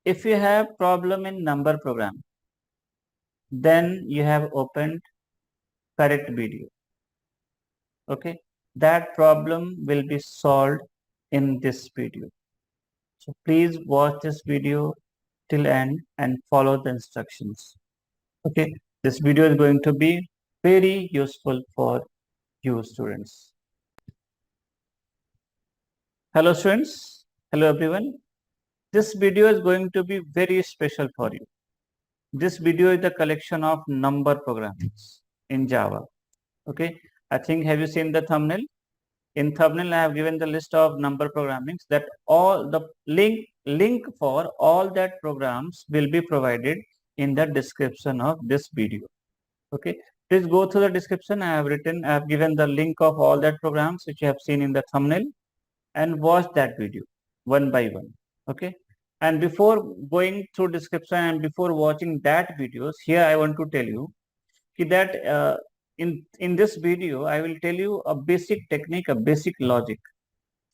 if you have problem in number program, then you have opened correct video. Okay, that problem will be solved in this video. So please watch this video till end and follow the instructions. Okay, this video is going to be very useful for you students. Hello students, hello everyone. This video is going to be very special for you. This video is the collection of number programs in Java. Okay, I think have you seen the thumbnail? In thumbnail, I have given the list of number programmings that all the link for all that programs will be provided in the description of this video. Okay, please go through the description. I have given the link of all that programs which you have seen in the thumbnail and watch that video one by one. Okay, and before going through description and before watching that videos, here I want to tell you that in this video, I will tell you a basic technique, a basic logic,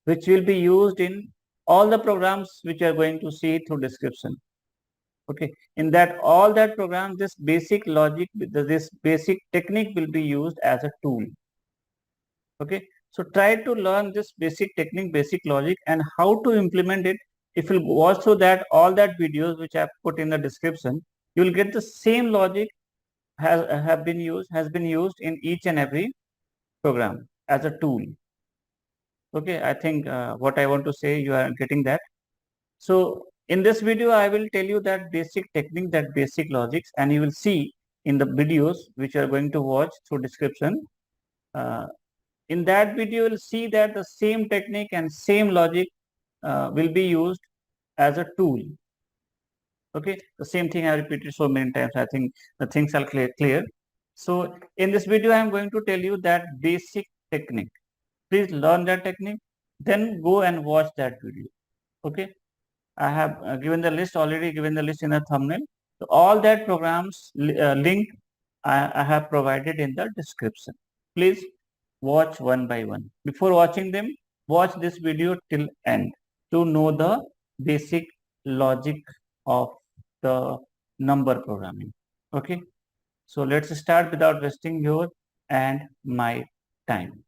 which will be used in all the programs which you are going to see through description. Okay, in that all that program, this basic logic, this basic technique will be used as a tool. Okay, so try to learn this basic technique, basic logic, and how to implement it. If you watch through that all that videos which I have put in the description, you will get the same logic has been used in each and every program as a tool. Okay, I think what I want to say, you are getting that. So in this video, I will tell you that basic technique, that basic logics, and you will see in the videos which you are going to watch through description. In that video, you will see that the same technique and same logic will be used as a tool. Okay, the same thing I repeated so many times. I think the things are clear. So in this video, I am going to tell you that basic technique. Please learn that technique, then go and watch that video. Okay, I have given the list, already given the list in the thumbnail. So all that programs link I have provided in the description. Please watch one by one. Before watching them, watch this video till end to know the basic logic of the number programming. Okay, so let's start without wasting your and my time.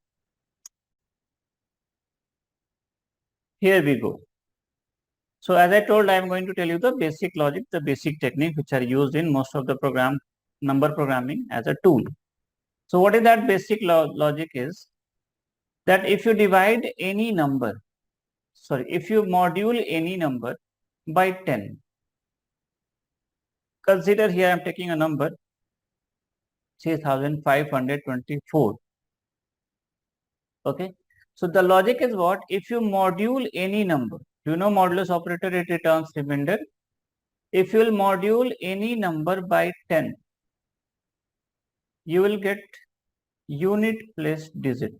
Here we go. So as I told, I am going to tell you the basic logic, the basic technique which are used in most of the number programming as a tool. So what is that basic logic is that if you divide any number, if you module any number by 10, consider here I am taking a number 3524. Okay, so the logic is what? If you module any number, you know modulus operator, it returns remainder. If you will module any number by 10, you will get unit place digit.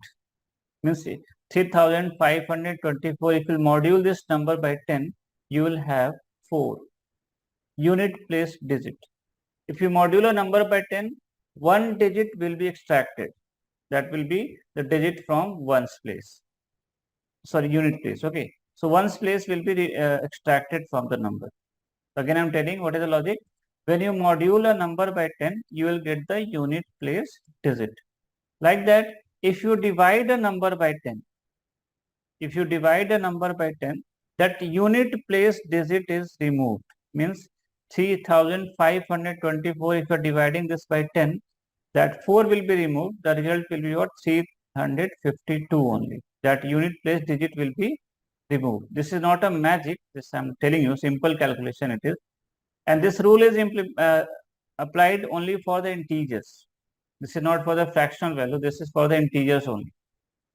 Means 3524. If you module this number by 10, you will have 4 unit place digit. If you module a number by 10, one digit will be extracted. That will be the digit from ones place. Sorry, unit place. Okay. So ones place will be extracted from the number. Again, I am telling what is the logic. When you module a number by 10, you will get the unit place digit. Like that, if you divide a number by 10, that unit place digit is removed. Means 3524, if you are dividing this by 10, that 4 will be removed. The result will be what? 352 only. That unit place digit will be removed. This is not a magic. This I am telling you, simple calculation it is. And this rule is applied only for the integers. This is not for the fractional value. This is for the integers only.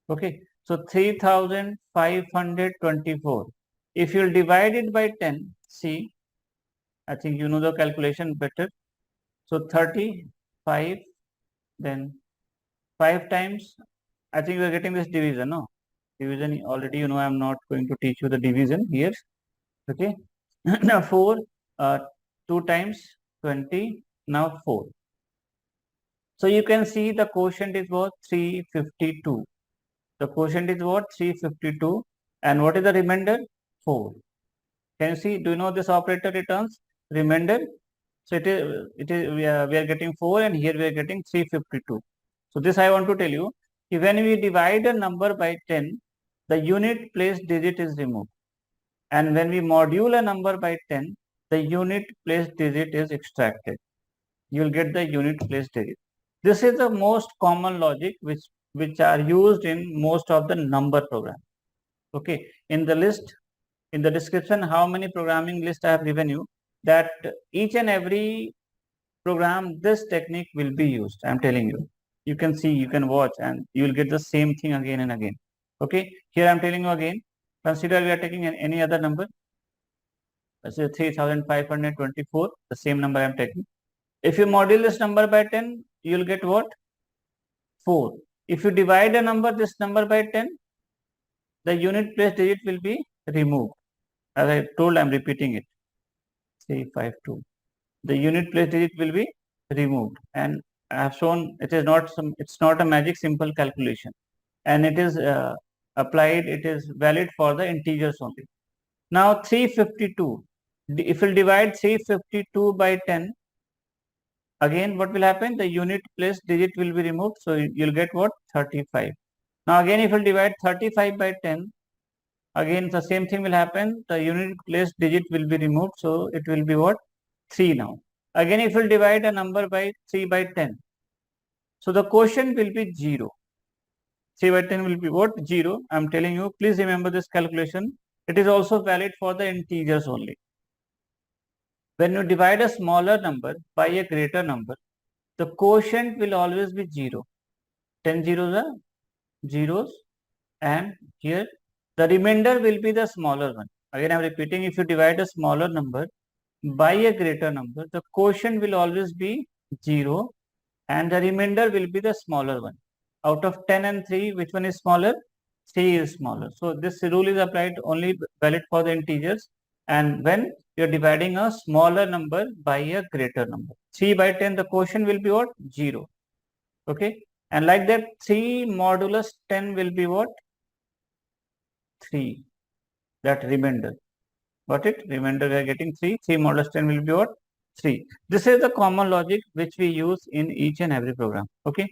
Okay. So 3524. If you divide it by 10, see, I think you know the calculation better. So 35, then 5 times, I think you are getting this division, no? Division already, you know, I am not going to teach you the division here. Okay. Now 4, 2 times 20, now 4. So you can see the quotient is what? 352. The quotient is what? 352. And what is the remainder? 4. Can you see? Do you know this operator returns remainder? So we are getting 4 and here we are getting 352. So this I want to tell you. When we divide a number by 10, the unit place digit is removed. And when we module a number by 10, the unit place digit is extracted. You will get the unit place digit. This is the most common logic which are used in most of the number programs. Okay. In the list, in the description, how many programming list I have given you, that each and every program, this technique will be used. I am telling you. You can see, you can watch, and you will get the same thing again and again. Okay. Here I am telling you again. Consider we are taking any other number. Let's say 3524. The same number I am taking. If you module this number by 10, you will get what? 4. If you divide this number by 10, the unit place digit will be removed. As I told, I am repeating it. 352. The unit place digit will be removed, and I have shown it's not a magic simple calculation, and it is applied. It is valid for the integers only. Now 352. If we divide 352 by 10, again what will happen? The unit place digit will be removed, so you'll get what? 35. Now again, if we divide 35 by 10, again the same thing will happen. The unit place digit will be removed, so it will be what? 3 now. Again, if we divide a number by 3 by 10, so the quotient will be 0. 3 by 10 will be what? 0. I am telling you, please remember this calculation. It is also valid for the integers only. When you divide a smaller number by a greater number, the quotient will always be 0. 10 zeros are zeros, and here the remainder will be the smaller one. Again, I am repeating, if you divide a smaller number by a greater number, the quotient will always be 0 and the remainder will be the smaller one. Out of 10 and 3, which one is smaller? 3 is smaller. So this rule is applied only valid for the integers, and when you are dividing a smaller number by a greater number. 3 by 10, the quotient will be what? 0. Okay. And like that, 3 modulus 10 will be what? 3. That remainder. Got it? Remainder we are getting 3. 3 modulus 10 will be what? 3. This is the common logic which we use in each and every program. Okay.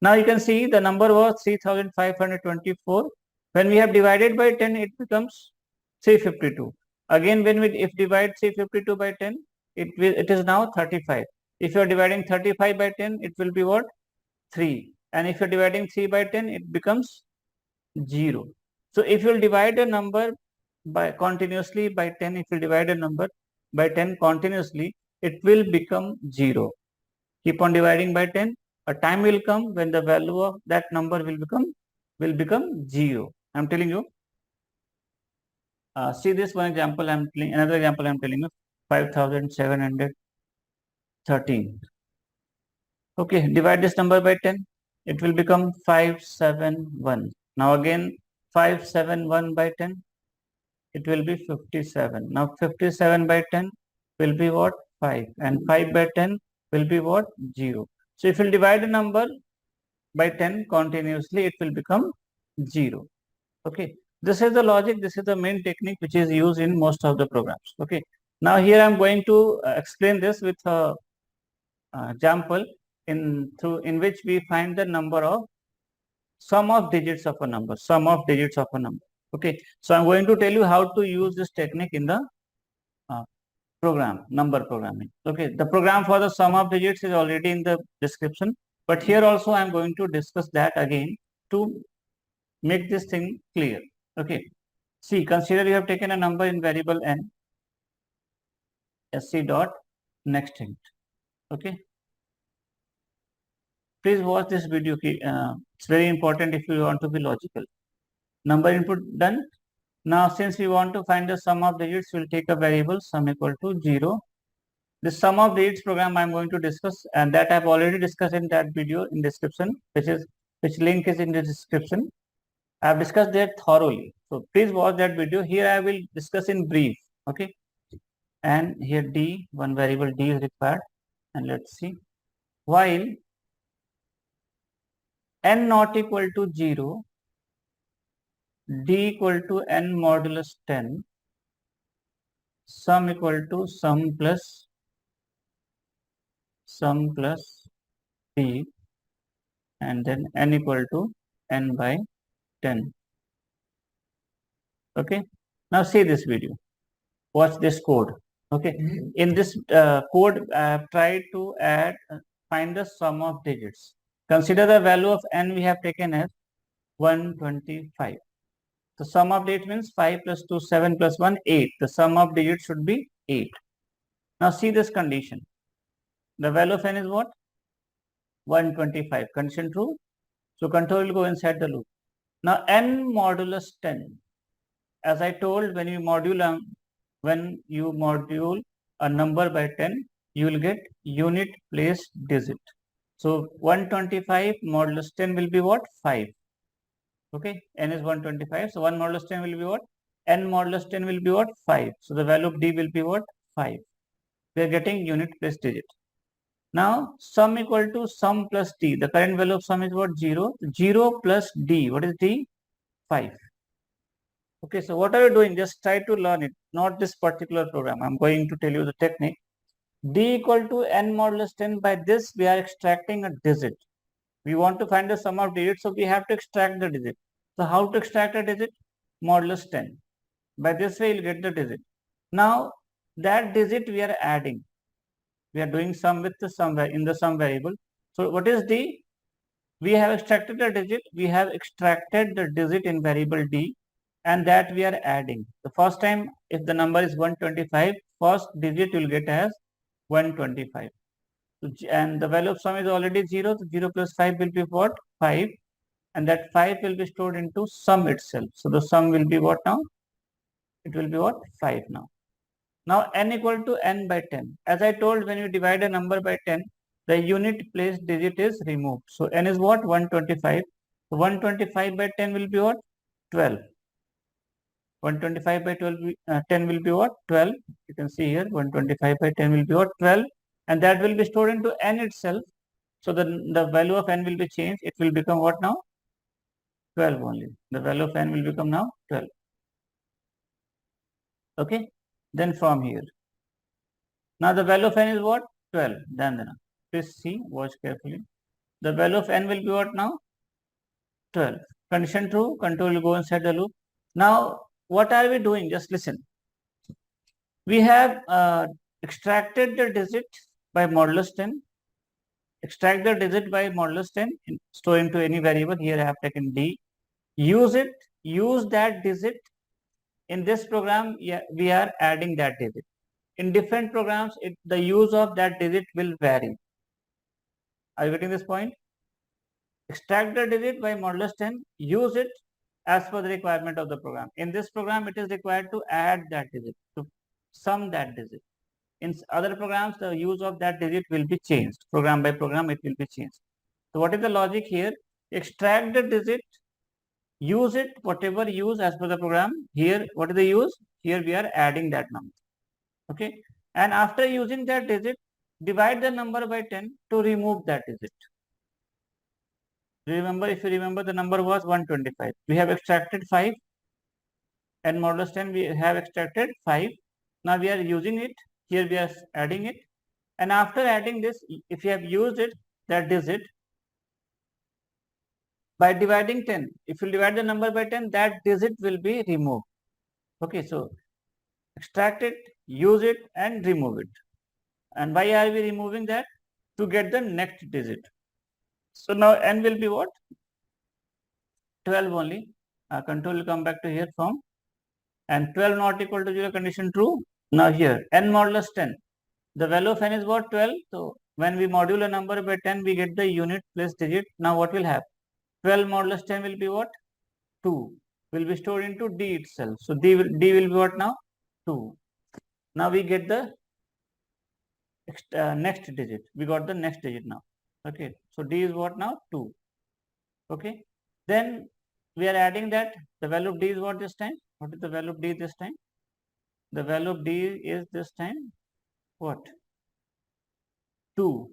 Now you can see the number was 3524. When we have divided by 10, it becomes 352. Again, when we if divide 352 by 10, it is now 35. If you are dividing 35 by 10, it will be what? 3. And if you are dividing 3 by 10, it becomes 0. So if you will divide a number by continuously by 10, if you divide a number by 10 continuously, it will become 0. Keep on dividing by 10. A time will come when the value of that number will become 0. I am telling you. See this one example. Another example I am telling you. 5713. Okay, divide this number by 10. It will become 571. Now again 571 by 10. It will be 57. Now 57 by 10 will be what? 5. And 5 by 10 will be what? 0. So if you divide a number by 10 continuously, it will become 0. Okay. This is the logic. This is the main technique which is used in most of the programs. Okay. Now here I am going to explain this with a example in which we find the number of sum of digits of a number. Sum of digits of a number. Okay. So I'm going to tell you how to use this technique in the number programming. Okay. The program for the sum of digits is already in the description, but here also I'm going to discuss that again to make this thing clear. Okay. See, consider you have taken a number in variable n, sc dot next int. Okay. Please watch this video. It's very important if you want to be logical. Number input done. Now, since we want to find the sum of digits, we'll take a variable sum equal to 0. The sum of digits program I'm going to discuss, and that I've already discussed in that video in description, which link is in the description. I've discussed that thoroughly. So please watch that video. Here I will discuss in brief. Okay. And here D, one variable D is required. And let's see. While n not equal to 0, D equal to n modulus 10, sum equal to sum plus d, and then n equal to n by 10. Okay. Now see this video. Watch this code. Okay. In this code, I have tried to find the sum of digits. Consider the value of n we have taken as 125. The sum of digits means 5 plus 2, 7 plus 1, 8. The sum of digits should be 8. Now see this condition. The value of n is what? 125. Condition true. So control will go inside the loop. Now n modulus 10. As I told, when you module a number by 10, you will get unit place digit. So 125 modulus 10 will be what? 5. Okay, n is 125. So 1 modulus 10 will be what? N modulus 10 will be what? 5. So the value of d will be what? 5. We are getting unit place digit. Now sum equal to sum plus d. The current value of sum is what? 0. 0 plus d. What is d? 5. Okay, so what are you doing? Just try to learn it, not this particular program. I'm going to tell you the technique. D equal to n modulus 10. By this, we are extracting a digit. We want to find the sum of digits, so we have to extract the digit. So how to extract a digit? Modulus 10. By this way, you'll get the digit. Now, that digit we are adding. We are doing sum with the sum in the sum variable. So what is d? We have extracted the digit. We have extracted the digit in variable d, and that we are adding. The first time, if the number is 125, first digit you will get as 125. So, and the value of sum is already 0. So 0 plus 5 will be what? 5. And that 5 will be stored into sum itself. So the sum will be what now? It will be what? 5 now. Now n equal to n by 10. As I told, when you divide a number by 10, the unit place digit is removed. So n is what? 125. So 125 by 10 will be what? 12. 125 by 10 will be what? 12. You can see here 125 by 10 will be what? 12. And that will be stored into n itself. So the value of n will be changed. It will become what now? 12 only. The value of n will become now 12. Okay. Then from here. Now the value of n is what? 12. Then please see, watch carefully. The value of n will be what now? 12. Condition true. Control will go inside the loop. Now what are we doing? Just listen. We have extracted the digit by modulus 10. Extract the digit by modulus 10, store into any variable. Here I have taken d. Use that digit. In this program, we are adding that digit. In different programs, the use of that digit will vary. Are you getting this point? Extract the digit by modulus 10. Use it as per the requirement of the program. In this program, it is required to add that digit, to sum that digit. In other programs, the use of that digit will be changed. Program by program, it will be changed. So what is the logic here? Extract the digit, use it, whatever use as per the program. Here, what is the use? Here we are adding that number. Okay. And after using that digit, divide the number by 10 to remove that digit. Remember, if you remember, the number was 125. We have extracted 5. And modulus 10, we have extracted 5. Now we are using it. Here we are adding it. And after adding this, if you have used it, that digit, by dividing 10, if you divide the number by 10, that digit will be removed. Okay, so extract it, use it, and remove it. And why are we removing that? To get the next digit. So now n will be what? 12 only. Control will come back to here from. And 12 not equal to 0, condition true. Now here, n modulus 10. The value of n is what? 12. So when we module a number by 10, we get the unit place digit. Now what will happen? 12 modulus 10 will be what? 2. Will be stored into d itself. So d will be what now? 2. Now we get the next digit. We got the next digit now. Okay. So d is what now? 2. Okay. Then we are adding that. The value of d is what this time? What is the value of d this time? The value of d is this time what? 2.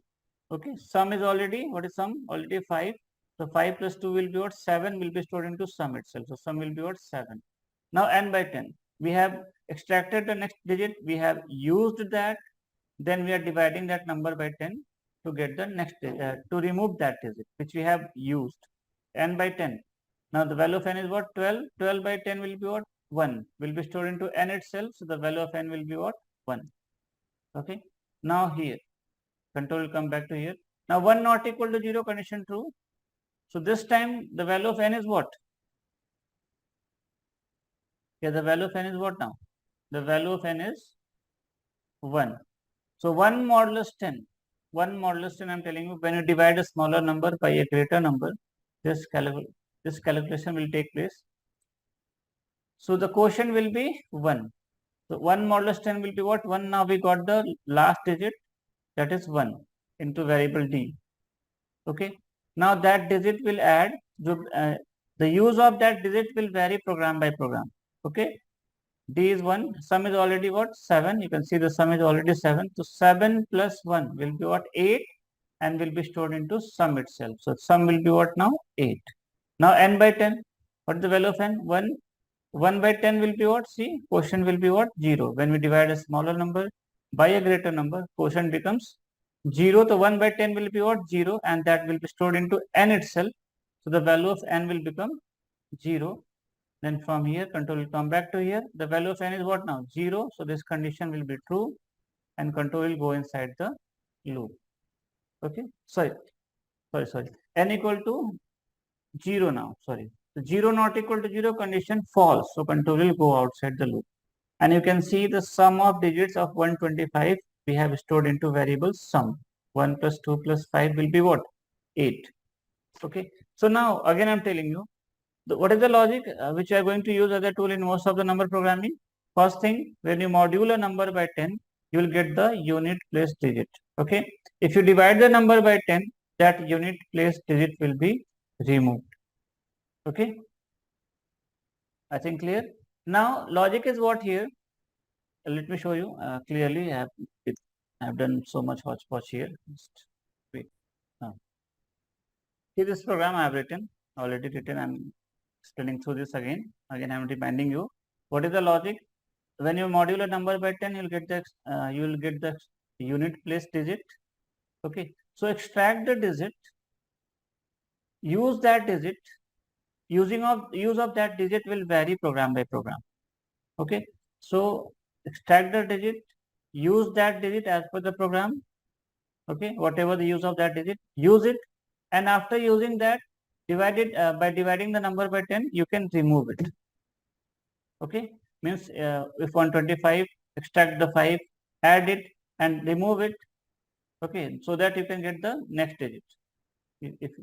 Okay. Sum is already, what is sum? Already 5. So 5 plus 2 will be what? 7 will be stored into sum itself. So sum will be what? 7. Now n by 10. We have extracted the next digit, we have used that, then we are dividing that number by 10 to get the next to remove that digit which we have used, n by 10. Now the value of n is what? 12. 12 by 10 will be what? 1. Will be stored into n itself. So the value of n will be what? 1. Okay. Now here, control will come back to here. Now 1 not equal to 0, condition true. So this time the value of n is what? Yeah, the value of n is what now? The value of n is 1. So 1 modulus 10. 1 modulus 10, I am telling you, when you divide a smaller number by a greater number, this calculation will take place. So the quotient will be 1. So 1 modulus 10 will be what? 1. Now we got the last digit, that is 1 into variable d. Okay. Now that digit will add, the use of that digit will vary program by program. Okay. D is 1, sum is already what? 7. You can see the sum is already 7. So 7 plus 1 will be what? 8 and will be stored into sum itself. So sum will be what now? 8. Now n by 10. What is the value of n? 1. 1 by 10 will be what? See, quotient will be what? 0. When we divide a smaller number by a greater number, quotient becomes 0. So 1 by 10 will be what? 0, and that will be stored into n itself. So the value of n will become 0. Then from here, control will come back to here. The value of n is what now? 0. So this condition will be true and control will go inside the loop. Okay. Sorry. N equal to 0 now. Sorry. So 0 not equal to 0, condition false. So control will go outside the loop. And you can see the sum of digits of 125 we have stored into variable sum. 1 plus 2 plus 5 will be what? 8. Okay. So now again I am telling you, what is the logic which you are going to use as a tool in most of the number programming? First thing, when you module a number by 10, you will get the unit place digit. Okay. If you divide the number by 10, that unit place digit will be removed. Okay. I think clear. Now logic is what here? Let me show you clearly. I have done so much hodgepodge here. Just wait. See this program I have already written. I am explaining through this again. Again, I am reminding you. What is the logic? When you module a number by 10, you will get the unit place digit. Okay. So extract the digit. Use that digit. Use of that digit will vary program by program. Okay. So extract the digit. Use that digit as per the program. Okay. Whatever the use of that digit, use it. And after using that, divide it by dividing the number by 10, you can remove it. Okay. Means if 125, extract the 5, add it and remove it. Okay. So that you can get the next digit.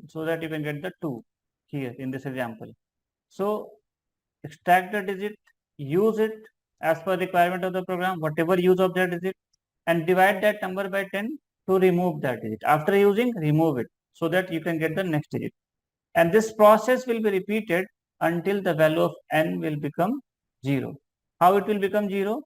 So that you can get the 2 here in this example. So extract the digit, use it as per requirement of the program, whatever use of that digit, and divide that number by 10 to remove that digit. After using, remove it so that you can get the next digit. And this process will be repeated until the value of n will become 0. How it will become 0?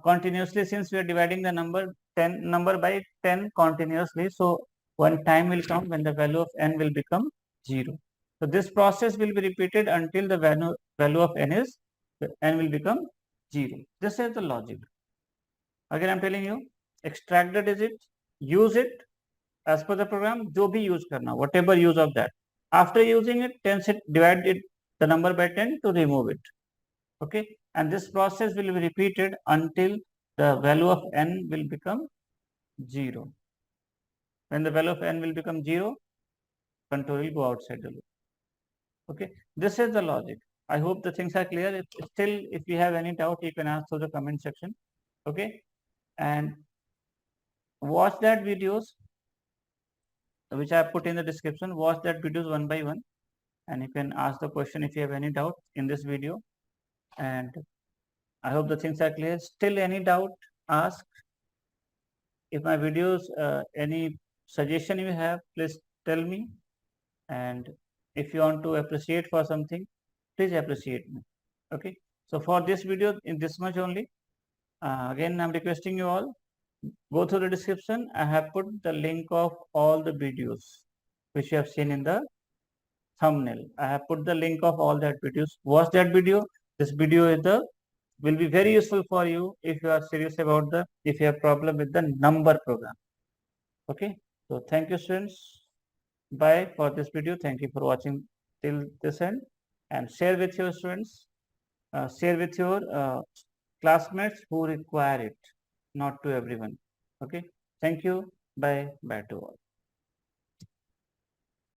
Continuously, since we are dividing the number by 10 continuously. So one time will come when the value of n will become 0. So this process will be repeated until the value of n will become 0. This is the logic. Again, I am telling you, extract the digit, use it as per the program, जो भी use करना, whatever use of that. After using it, divide it the number by 10 to remove it. Okay, and this process will be repeated until the value of n will become 0. When the value of n will become 0, control will go outside the loop. Okay, this is the logic. I hope the things are clear. If you have any doubt, you can ask through the comment section. Okay, and watch that videos which I have put in the description. Watch that videos one by one, and you can ask the question if you have any doubt in this video. And I hope the things are clear. Still any doubt, ask. If my videos, any suggestion you have, please tell me. And if you want to appreciate for something, please appreciate me. Okay. So for this video, in this much only. Again, I'm requesting you all, go through the description. I have put the link of all the videos which you have seen in the thumbnail. I have put the link of all that videos. Watch that video. This video is the will be very useful for you if you are serious about if you have problem with the number program. Okay, so thank you students. Bye for this video. Thank you for watching till this end, and share with your students, share with your classmates who require it, not to everyone. Okay, thank you. Bye to all.